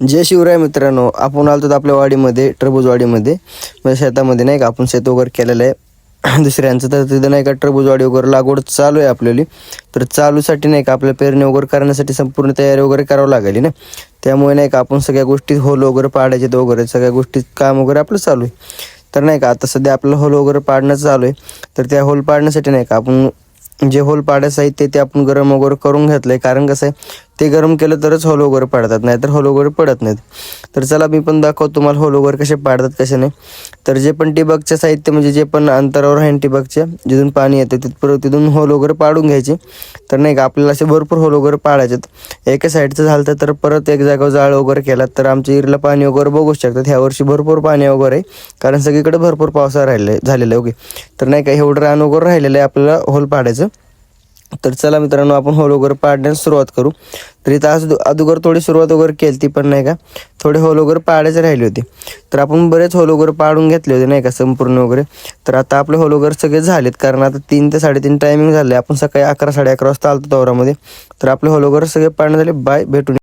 जय शिवराय मित्रांनो, आपण आलो आपल्या वाडीमध्ये, टरबूजवाडीमध्ये. म्हणजे शेतामध्ये नाही का, आपण शेत वगैरे केलेलं आहे दुसऱ्यांचं. तर तिथं नाही का टरबूजवाडी वगैरे लागवड चालू आहे आपल्याली. तर चालूसाठी नाही का आपल्या पेरणी वगैरे करण्यासाठी संपूर्ण तयारी वगैरे करावं लागेल ना. त्यामुळे नाही का आपण सगळ्या गोष्टी होल वगैरे पाडायचे वगैरे सगळ्या गोष्टी काम वगैरे आपलं चालू आहे. तर नाही का आता सध्या आपलं होल वगैरे पाडणं चालू आहे. तर त्या होल पाडण्यासाठी नाही का आपण जे होल पाडायचं साहित्य ते आपण गरम वगैरे करून घेतलं आहे. कारण कसं आहे, ते गरम केलं तरच होल वगैरे पाडतात, नाहीतर होल वगैरे पडत नाहीत. तर चला मी पण दाखवतो तुम्हाला होल वगैरे कसे पाडतात कसे नाही. तर जे पण ठिबकचं साहित्य म्हणजे जे पण अंतरावर आहे ठिबकच्या जिथून पाणी येतं तिथून होल वगैरे पाडून घ्यायचे. तर नाही का आपल्याला असे भरपूर होल वगैरे पाडायचे. एका साईडचं झालं तर परत एक जागा जाळ वगैरे केला तर आमच्या इरला पाणी वगैरे बघू शकतात. ह्या वर्षी भरपूर पाणी वगैरे आहे, कारण सगळीकडे भरपूर पावसा झालेलं आहे. ओके, तर नाही का एवढं रान वगैरे राहिलेलं आहे आपल्याला होल पाडायचं. तर चला मित्रांनो, आपण होल वगैरे पाडण्यास सुरुवात करू. तर इथं आज अगोदर थोडी सुरुवात वगैरे केली ती, पण नाही का थोडे होल वगैरे पाडायचे राहिले होते. तर आपण बरेच होल वगैरे पाडून घेतले होते नाही का संपूर्ण वगैरे. तर आता आपले होल वगैरे सगळे झालेत, कारण आता 3 ते 3:30 टायमिंग झाले. आपण सकाळी 11 साडे 11 वाजता आलतो दौरामध्ये. तर आपले होल वगैरे सगळे पाडणे झाले. बाय, भेटून